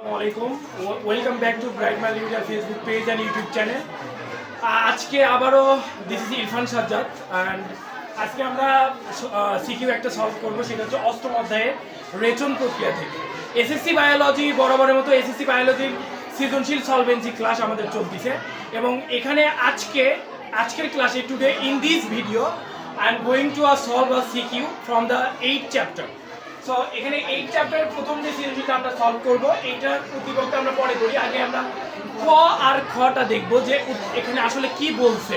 আসসালামাইকুম, welcome back to bright multimedia Facebook page and YouTube channel. আজকে আবারও this is Irfan Sajjad and আজকে আমরা সিকিউ একটা সলভ করবো, সেটা হচ্ছে অষ্টম অধ্যায়ের রেচন প্রক্রিয়া থেকে। এসএসসি বায়োলজি বরাবরের মতো এসএসসি বায়োলজির সৃজনশীল সলভেন্সি ক্লাস আমাদের চলতেছে এবং এখানে আজকের ক্লাসে today in this video I am going to solve a CQ from the 8th chapter. So এখানে 8th চ্যাপ্টারের প্রথম যে সিরিজটা আমরা সলভ করব, এইটার উদ্দীপকটা আমরা পরে করি। আগে আমরা ক আর খটা দেখব যে এখানে আসলে কি বলছে।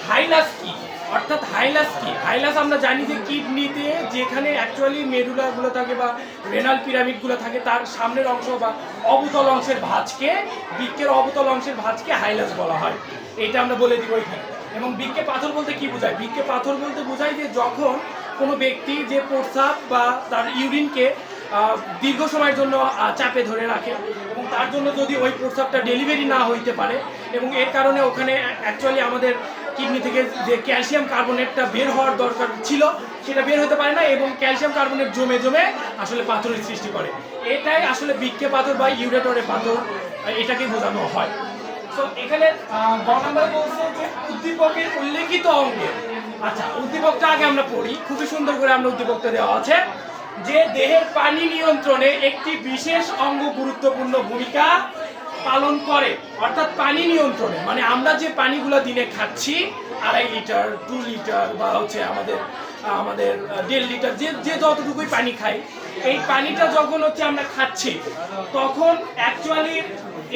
হাইলাস কি, অর্থাৎ হাইলাস কি? হাইলাস আমরা জানি যে কিডনিতে যেখানে অ্যাকচুয়ালি মেডুলাগুলো থাকে বা রেনাল পিরামিডগুলো থাকে, তার সামনের অংশ বা অবতল অংশের ভাঁজকে, বৃক্কের অবতল অংশের ভাঁজকে হাইলাস বলা হয়। এইটা আমরা বলে দিব এখানে। এবং বৃক্কে পাথর বলতে কি বোঝায়? বৃক্কে পাথর বলতে বোঝায় যে যখন কোনো ব্যক্তি যে প্রস্রাব বা তার ইউরিনকে দীর্ঘ সময়ের জন্য চাপে ধরে রাখে এবং তার জন্য যদি ওই প্রস্রাবটা ডেলিভারি না হইতে পারে এবং এর কারণে ওখানে অ্যাকচুয়ালি আমাদের কিডনি থেকে যে ক্যালসিয়াম কার্বনেটটা বের হওয়ার দরকার ছিল সেটা বের হতে পারে না এবং ক্যালসিয়াম কার্বনেট জমে জমে আসলে পাথরের সৃষ্টি করে। এটাই আসলে বৃক্কে পাথর বা ইউরেটরে পাথর, এটাকে বোঝানো হয়। তো এখানে গ নাম্বার বলছে যে উদ্দীপকের উল্লেখিত অঙ্গে, আচ্ছা উদ্দীপকটা আগে আমরা পড়ি, খুবই সুন্দর করে আমরা উদ্দীপকটা দেওয়া আছে যে দেহের পানি নিয়ন্ত্রণে একটি বিশেষ অঙ্গ গুরুত্বপূর্ণ ভূমিকা পালন করে। অর্থাৎ পানি নিয়ন্ত্রণে মানে আমরা যে পানিগুলো দিনে খাচ্ছি 2.5 লিটার 2 লিটার বা হচ্ছে আমাদের 1.5 লিটার যে যতটুকুই পানি খাই, এই পানিটা যখন হচ্ছে আমরা খাচ্ছি তখন অ্যাকচুয়ালি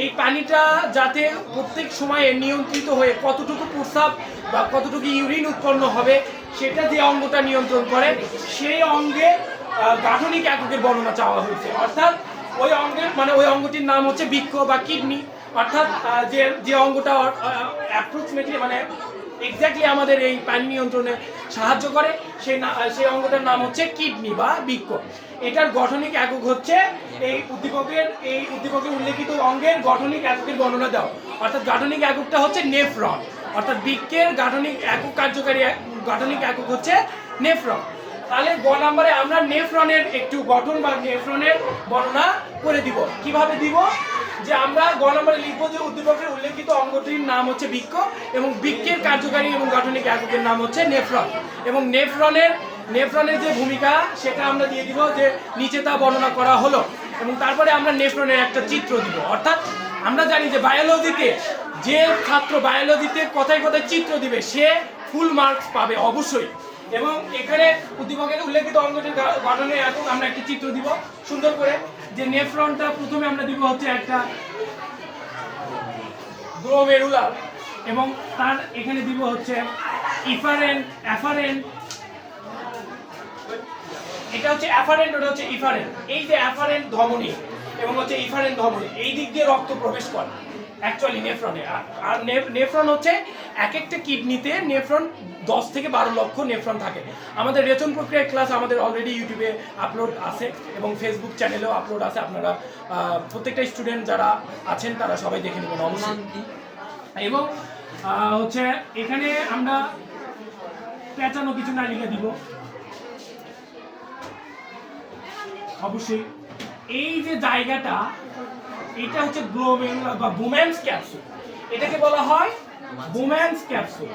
এই পানিটা যাতে প্রত্যেক সময়ে নিয়ন্ত্রিত হয়ে কতটুকু প্রস্রাব বা কতটুকু ইউরিন উৎপন্ন হবে সেটা যে অঙ্গটা নিয়ন্ত্রণ করে, সেই অঙ্গে গাঠনিক এককের বর্ণনা চাওয়া হয়েছে। অর্থাৎ ওই অঙ্গের মানে ওই অঙ্গটির নাম হচ্ছে বৃক্ক বা কিডনি। অর্থাৎ যে অঙ্গটা অ্যাপ্রক্সিমেটলি মানে এক্স্যাক্টলি আমাদের এই পানি নিয়ন্ত্রণে সাহায্য করে, সেই অঙ্গটার নাম হচ্ছে কিডনি বা বৃক্ক। এটার গঠনিক একক হচ্ছে এই উদ্দীপকের উল্লেখিত অঙ্গের গঠনিক এককের বর্ণনা দাও। অর্থাৎ গাঠনিক এককটা হচ্ছে নেফ্রন। অর্থাৎ বৃক্কের গাঠনিক একক কার্যকারী গাঠনিক একক হচ্ছে নেফ্রন। তাহলে গ নম্বরে আমরা নেফ্রনের একটু গঠন বা নেফ্রনের বর্ণনা করে দিব। কিভাবে দিব? যে আমরা গ নম্বরে লিখবো যে উদ্দীপকের উল্লেখিত অঙ্গটির নাম হচ্ছে বৃক্ক এবং বৃক্কের কার্যকারী এবং গাঠনিক এককের নাম হচ্ছে নেফ্রন। এবং নেফ্রনের যে ভূমিকা সেটা আমরা দিয়ে দিব যে নিচে তা বর্ণনা করা হলো। এবং তারপরে আমরা নেফ্রনের একটা চিত্র দিব। অর্থাৎ আমরা জানি যে বায়োলজিতে যে ছাত্র বায়োলজিতে কথায় কথায় চিত্র দিবে সে ফুল মার্কস পাবে অবশ্যই। এবং এখানে উদ্দীপকের উল্লেখিত অঙ্গটির গঠনে একক আমরা একটি চিত্র দিব সুন্দর করে। যে নেফ্রনটা প্রথমে আমরা দিব হচ্ছে একটা গ্লোমেরুলার এবং তার এখানে দিব হচ্ছে অ্যাফারেন্ট। এটা হচ্ছে অ্যাফারেন্ট, ওটা হচ্ছে ইফারেন্ট। এই যে অ্যাফারেন্ট ধমনী এবং হচ্ছে ইফারেন্ট ধমনী, এই দিক দিয়ে রক্ত প্রবেশ করে অ্যাকচুয়ালি নেফ্রনে। আর নেফ্রন হচ্ছে এক একটা কিডনিতে নেফ্রন 10 থেকে 12 লক্ষ নেফ্রন থাকে। আমাদের রেচন প্রক্রিয়ার ক্লাস আমাদের অলরেডি ইউটিউবে আপলোড আছে এবং ফেসবুক চ্যানেলেও আপলোড আছে। আপনারা প্রত্যেকটা স্টুডেন্ট যারা আছেন তারা সবাই দেখে নেবেন অবশ্যই। এবং হচ্ছে এখানে আমরা পেঁচানো কিছু নালিকা দিব অবশ্যই। এই যে জায়গাটা এটা হচ্ছে গ্লোমেরুলার বা বুম্যান্স ক্যাপসুল। এটাকে বলা হয় বুম্যান্স ক্যাপসুল।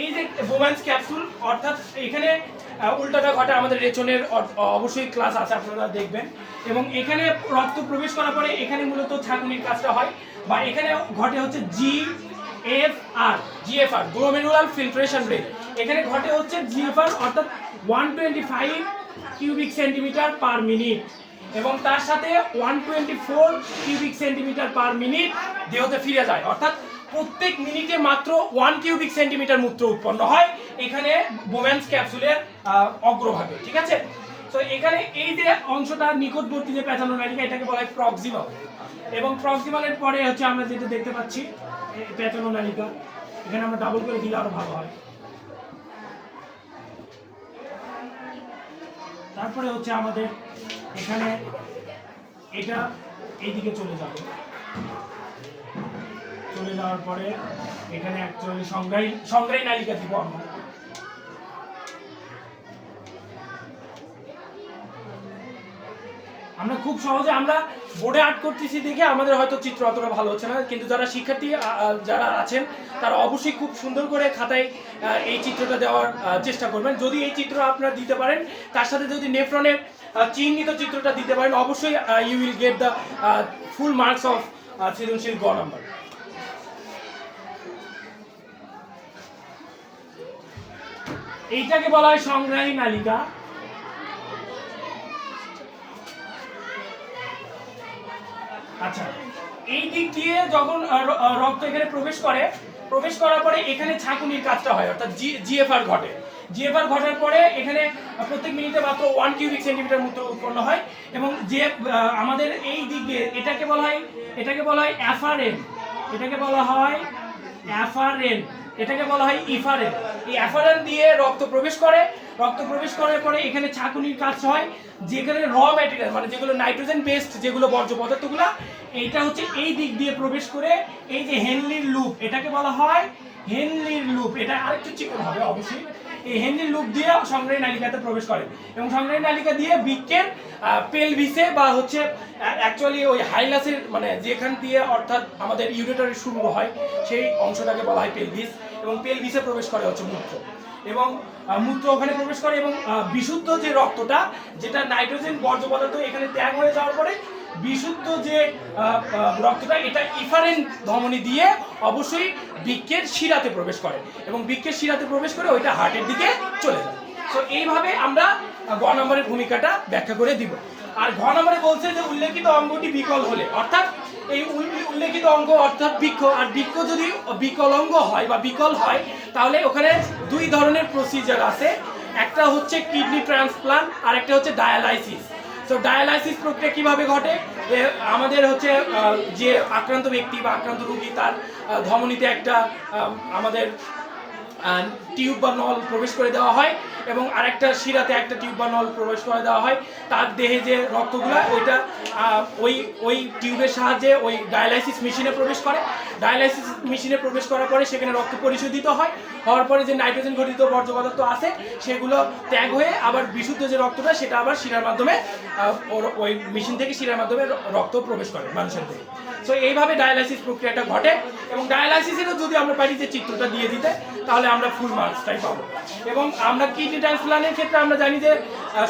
এই যে বুম্যান্স ক্যাপসুল, অর্থাৎ এখানে উল্টাটা ঘটে আমাদের রেচনের অবশ্যই ক্লাস আছে, আপনারা দেখবেন। এবং এখানে রক্ত প্রবেশ করার পরে এখানে মূলত ছাঁকুনির কাজটা হয় বা এখানে ঘটে হচ্ছে জিএফআর গ্লোমেরুলার ফিল্ট্রেশন রেট। এখানে ঘটে হচ্ছে জিএফআর অর্থাৎ 125 কিউবিক সেন্টিমিটার পার মিনিট এবং তার সাথে 124 কিউবিক সেন্টিমিটার পার মিনিট দেহতে ফিরে যায়। অর্থাৎ প্রত্যেক মিনিটে মাত্র 1 কিউবিক সেন্টিমিটার মূত্র উৎপন্ন হয় এখানে বুম্যান্স ক্যাপসুলের অগ্রভাগে। ঠিক আছে? তো এখানে এই যে অংশটা নিকটবর্তী যে পেঁচানো নালিকা, এটাকে বলা হয় প্রক্সিমাল। এবং প্রক্সিমালের পরে হচ্ছে আমরা যেটা দেখতে পাচ্ছি পেঁচানো নালিকা, এখানে আমরা ডাবল করে দিলে আরো ভালো হয়। তারপরে হচ্ছে আমাদের এখানে এটা এইদিকে চলে যাওয়ার পরে এখানে অ্যাকচুয়ালি সংজ্ঞাই নালিকা দিব আমরা। আমরা খুব সহজে আমরা বোর্ডে আর্ট করতেছি দেখে আমাদের হয়তো চিত্র অতটা ভালো হচ্ছে না, কিন্তু যারা শিক্ষার্থী যারা আছেন তারা অবশ্যই খুব সুন্দর করে খাতায় এই চিত্রটা দেওয়ার চেষ্টা করবেন। যদি এই চিত্র আপনারা দিতে পারেন, তার সাথে যদি নেফ্রনের চিহ্নিত চিত্রটা দিতে পারেন, অবশ্যই you will get the full marks of সৃজনশীল গ নাম্বার। এইটাকে বলা হয় সংগ্রাহী নালিকা। আচ্ছা, এই দিক দিয়ে যখন রক্ত এখানে প্রবেশ করার পরে এখানে ছাঁকুনির কাজটা হয়, অর্থাৎ জিএফআর ঘটে। জিএফআর ঘটার পরে এখানে প্রত্যেক মিনিটে মাত্র 1 কিউবিক সেন্টিমিটার মূত্র উৎপন্ন হয়, এবং যে আমাদের এই দিক দিয়ে এটাকে বলা হয় অ্যাফারেন, এটাকে বলা হয় অ্যাফারেন, এটাকে বলা হয় ইফারেন। এই অ্যাফারেন দিয়ে রক্ত প্রবেশ করার পরে এখানে ছাঁকুনির কাজ হয়, যেখানে র ম্যাটেরিয়াল মানে যেগুলো নাইট্রোজেন বেসড যেগুলো বর্জ্য পদার্থগুলো, এইটা হচ্ছে এই দিক দিয়ে প্রবেশ করে এই যে হেনলির লুপ, এটাকে বলা হয় হেনলির লুপ। এটা আরেকটু চিকন হবে অবশ্যই। এই হেনলির লুপ দিয়ে সংগ্রাহী নালিকাতে প্রবেশ করে, এবং সংগ্রাহী নালিকা দিয়ে বৃক্কের পেলভিসে বা হচ্ছে অ্যাকচুয়ালি ওই হাইলাসের মানে যেখান দিয়ে অর্থাৎ আমাদের ইউরেটারের শুরু হয় সেই অংশটাকে বলা হয় পেলভিস, এবং পেলভিসে প্রবেশ করে হচ্ছে মূত্র, এবং মূত্র ওখানে প্রবেশ করে, এবং বিশুদ্ধ যে রক্তটা, যেটা নাইট্রোজেন বর্জ্য পদার্থ এখানে ত্যাগ হয়ে যাওয়ার পরে বিশুদ্ধ যে রক্তটা, এটা ইফারেন ধমনী দিয়ে অবশ্যই বৃক্কের শিরাতে প্রবেশ করে, এবং বৃক্কের শিরাতে প্রবেশ করে ওইটা হার্টের দিকে চলে যায়। তো এইভাবে আমরা গ নম্বরের ভূমিকাটা ব্যাখ্যা করে দিব। আর ঘ নম্বরে বলছে যে উল্লেখিত অঙ্গটি বিকল হলে, অর্থাৎ এই উল্লেখিত অঙ্গ অর্থাৎ বৃক্ষ, আর বৃক্ষ যদি বিকলাঙ্গ হয় বা বিকল হয়, তাহলে ওখানে দুই ধরনের প্রসিজার আছে। একটা হচ্ছে কিডনি ট্রান্সপ্লান্ট, আর একটা হচ্ছে ডায়ালাইসিস। তো ডায়ালাইসিস প্রক্রিয়া কিভাবে ঘটে? আমাদের হচ্ছে যে আক্রান্ত ব্যক্তি বা আক্রান্ত রোগী, তার ধমনীতে একটা আমাদের টিউব বা নল প্রবেশ করে দেওয়া হয়, এবং আরেকটা শিরাতে একটা টিউব বা নল প্রবেশ করে দেওয়া হয়। তার দেহে যে রক্তগুলো ওইটা ওই টিউবের সাহায্যে ওই ডায়ালাইসিস মেশিনে প্রবেশ করে। ডায়ালাইসিস মেশিনে প্রবেশ করার পরে সেখানে রক্ত পরিশোধিত হওয়ার পরে যে নাইট্রোজেন ঘটিত বর্জ্য পদার্থ আছে সেগুলো ত্যাগ হয়ে আবার বিশুদ্ধ যে রক্তটা সেটা আবার শিরার মাধ্যমে ওই মেশিন থেকে শিরার মাধ্যমে রক্ত প্রবেশ করে মানুষের দেহে। সো এইভাবে ডায়ালাইসিস প্রক্রিয়াটা ঘটে, এবং ডায়ালাইসিসেরও যদি আমরা পারি যে চিত্রটা দিয়ে দিতে, তাহলে আমরা ফুল মার্কসটাই পাবো। এবং আমরা কিডনি ট্রান্সপ্লান্টের ক্ষেত্রে আমরা জানি যে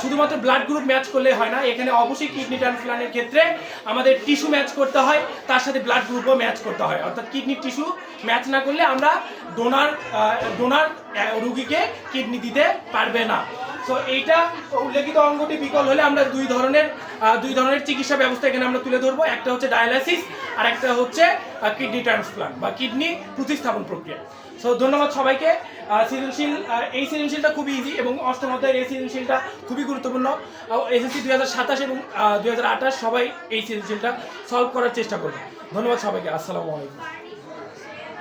শুধুমাত্র ব্লাড গ্রুপ ম্যাচ করলে হয় না, এখানে অবশ্যই কিডনি ট্রান্সপ্লান্টের ক্ষেত্রে আমাদের টিস্যু ম্যাচ করতে হয়, তার সাথে ব্লাড গ্রুপও ম্যাচ করতে হয়। অর্থাৎ কিডনি টিস্যু ম্যাচ না করলে আমরা ডোনার রোগীকে কিডনি দিতে পারবে না। সো এইটা উল্লেখিত অঙ্গটি বিকল হলে আমরা দুই ধরনের চিকিৎসা ব্যবস্থা এখানে আমরা তুলে ধরবো। একটা হচ্ছে ডায়ালাইসিস, আর একটা হচ্ছে কিডনি ট্রান্সপ্লান্ট বা কিডনি প্রতিস্থাপন প্রক্রিয়া। সো ধন্যবাদ সবাইকে। এই সৃজনশীলটা খুবই ইজি, এবং অষ্টম অধ্যায়ের এই সৃজনশীলটা খুবই গুরুত্বপূর্ণ। এসএসসি 2027 এবং 2028 সবাই এই সৃজনশীলটা সলভ করার চেষ্টা করবে। ধন্যবাদ সবাইকে। আসসালামু আলাইকুম।